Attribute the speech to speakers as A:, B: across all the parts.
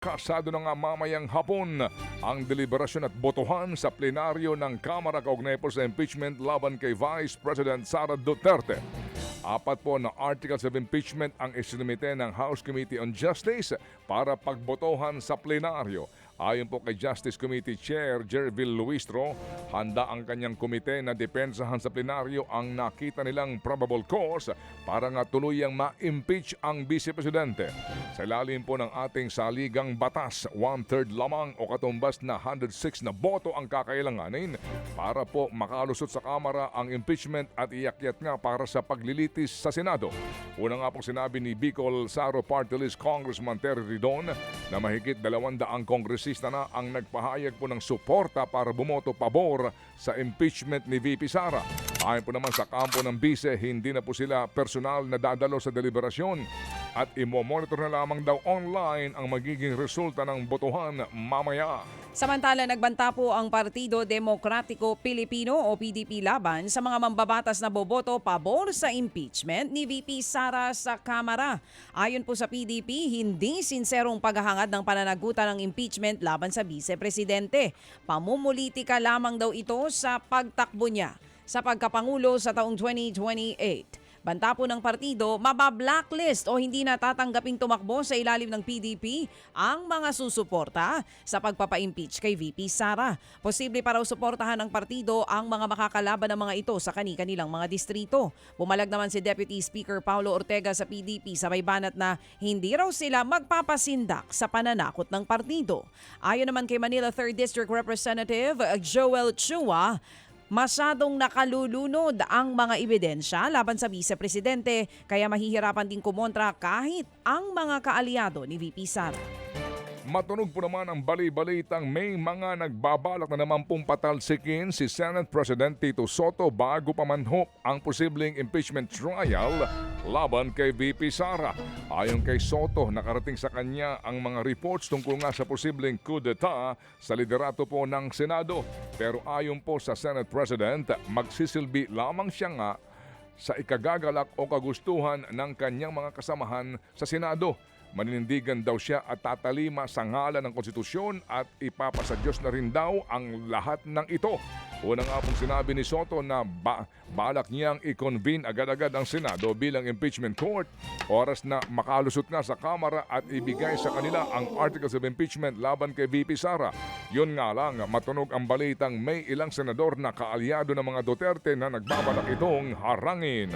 A: Kasado na nga mamayang hapon ang deliberasyon at botohan sa plenaryo ng Kamara kaugnay po sa impeachment laban kay Vice President Sara Duterte. Apat po na articles of impeachment ang isinumite ng House Committee on Justice para pagbotohan sa plenaryo. Ayon po kay Justice Committee Chair Jervil Luistro, handa ang kanyang komite na depensahan sa plenaryo ang nakita nilang probable cause para nga tuluyang ma-impeach ang Vice Presidente. Sa ilalim po ng ating saligang batas, 1/3 lamang o katumbas na 106 na boto ang kakailanganin para po makalusot sa Kamara ang impeachment at iakyat nga para sa paglilitis sa Senado. Una nga po sinabi ni Bicol Saro Party List Congressman Terry Ridon na mahigit 200 kongresista na ang nagpahayag po ng suporta para bumoto pabor sa impeachment ni VP Sara. Ayon po naman sa kampo ng bise, hindi na po sila personal na dadalo sa deliberasyon at imo-monitor na lamang daw online ang magiging resulta ng botohan mamaya.
B: Samantala, nagbanta po ang Partido Demokratiko Pilipino o PDP laban sa mga mambabatas na boboto pabor sa impeachment ni VP Sara sa Kamara. Ayon po sa PDP, hindi sinserong paghahangad ng pananagutan ng impeachment laban sa Vice Presidente. Pamumulitika lamang daw ito sa pagtakbo niya sa pagkapangulo sa taong 2028. Banta po ng partido, mabablacklist o hindi na tatanggaping tumakbo sa ilalim ng PDP ang mga susuporta sa pagpapa-impeach kay VP Sara. Posible pa raw suportahan ng partido ang mga makakalaban ng mga ito sa kani-kanilang mga distrito. Pumalag naman si Deputy Speaker Paulo Ortega sa PDP sa may banat na hindi raw sila magpapasindak sa pananakot ng partido. Ayon naman kay Manila 3rd District Representative Joel Chua, masyadong nakalulunod ang mga ebidensya laban sa Vice Presidente kaya mahihirapan din kumontra kahit ang mga kaalyado ni VP Sara.
A: Matunog po naman ang bali-balitang may mga nagbabalak na naman pong patalsikin si Senate President Tito Soto bago pamanhop ang posibleng impeachment trial laban kay VP Sara. Ayon kay Soto, nakarating sa kanya ang mga reports tungkol nga sa posibleng coup d'etat sa liderato po ng Senado. Pero ayon po sa Senate President, magsisilbi lamang siya nga sa ikagagalak o kagustuhan ng kanyang mga kasamahan sa Senado. Maninindigan daw siya at tatalima sa ngalan ng konstitusyon at ipapasadyos na rin daw ang lahat ng ito. Una nga pong sinabi ni Soto na balak niyang i-convene agad-agad ang Senado bilang impeachment court. Oras na makalusot nga sa Kamara at ibigay sa kanila ang articles of impeachment laban kay VP Sara. Yun nga lang, matunog ang balitang may ilang senador na kaalyado ng mga Duterte na nagbabalak itong harangin.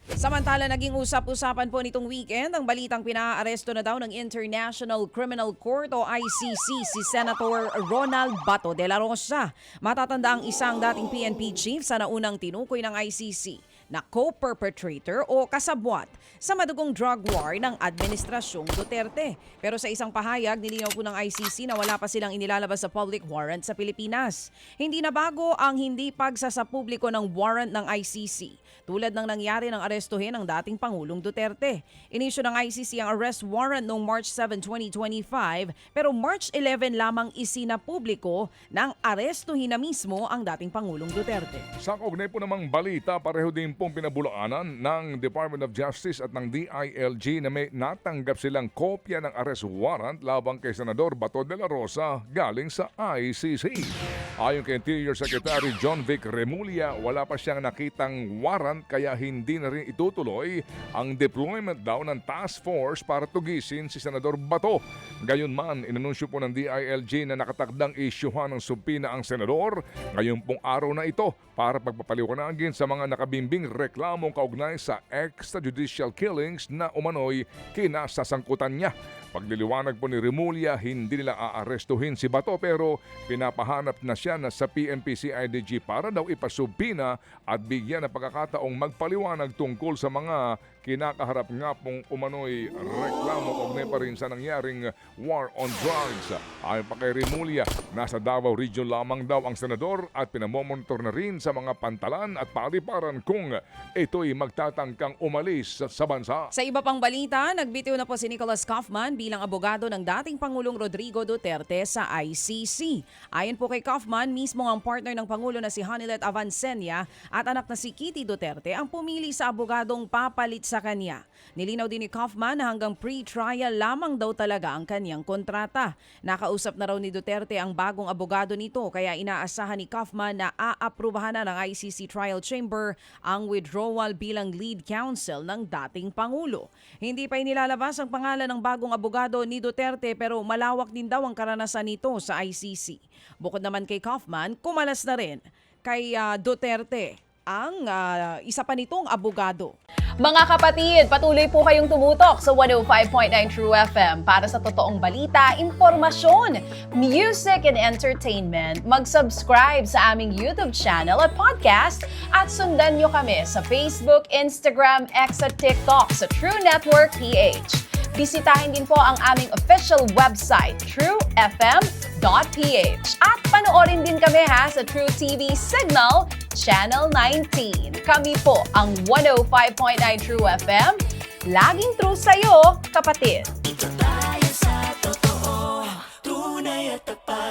B: Samantala, naging usap-usapan po nitong weekend ang balitang pinaaresto na daw ng International Criminal Court o ICC si Senator Ronald Bato de la Rosa. Matatanda ang isang dating PNP chief sa naunang tinukoy ng ICC na co-perpetrator o kasabwat sa madugong drug war ng Administrasyong Duterte. Pero sa isang pahayag, nilinaw po ng ICC na wala pa silang inilalabas sa public warrant sa Pilipinas. Hindi na bago ang hindi pagsasapubliko ng warrant ng ICC, tulad ng nangyari ng arestuhin ng dating Pangulong Duterte. Inisyu ng ICC ang arrest warrant noong March 7, 2025, pero March 11 lamang isinapubliko ng arestuhin na mismo ang dating Pangulong Duterte.
A: Sa kaugnay po namang balita, pareho din pong pinabulaanan ng Department of Justice at ng DILG na may natanggap silang kopya ng arrest warrant labang kay Senador Bato de la Rosa galing sa ICC. Ayon kay Interior Secretary John Vic Remulla, wala pa siyang nakitang warrant kaya hindi na rin itutuloy ang deployment daw ng task force para tugisin si Senador Bato. Gayunman, inanunsyo po ng DILG na nakatakdang isyuhan ng subpina ang senador ngayon pong araw na ito para pagpapaliwanagin sa mga nakabimbing reklamong kaugnay sa extrajudicial killings na umano'y kinasasangkutan niya. Pagliliwanag po ni Remulla, hindi nila aarestuhin si Bato pero pinapahanap na siya na sa PNP-CIDG para daw ipasubpina at bigyan ng pagkakataong magpaliwanag tungkol sa mga kinakaharap nga pong umano'y reklamo kaugnay pa rin sa nangyaring war on drugs. Ayon pa kay Remulla, nasa Davao Region lamang daw ang senador at pinamomonitor na rin sa mga pantalan at paliparan kung ito'y magtatangkang umalis sa bansa.
B: Sa iba pang balita, nagbitiw na po si Nicholas Kaufman bilang abogado ng dating Pangulong Rodrigo Duterte sa ICC. Ayon po kay Kaufman, mismo ang partner ng Pangulo na si Hanilet Avancenia at anak na si Kitty Duterte ang pumili sa abogadong papalit sa sa kanya. Nilinaw din ni Kaufman na hanggang pre-trial lamang daw talaga ang kanyang kontrata. Nakausap na raw ni Duterte ang bagong abogado nito kaya inaasahan ni Kaufman na aaprubahan na ng ICC Trial Chamber ang withdrawal bilang lead counsel ng dating Pangulo. Hindi pa inilalabas ang pangalan ng bagong abogado ni Duterte pero malawak din daw ang karanasan nito sa ICC. Bukod naman kay Kaufman, kumalas na rin kay Duterte ang isa pa nitong abogado.
C: Mga kapatid, patuloy po kayong tumutok sa 105.9 True FM para sa totoong balita, impormasyon, music and entertainment. Mag-subscribe sa aming YouTube channel at podcast at sundan nyo kami sa Facebook, Instagram, X at TikTok sa True Network PH. Bisitahin din po ang aming official website, truefm.ph. At panoorin din kami sa True TV Signal, Channel 19. Kami po ang 105.9 True FM. Laging true sa'yo, kapatid.
D: Dito tayo sa totoo, tunay at tapat.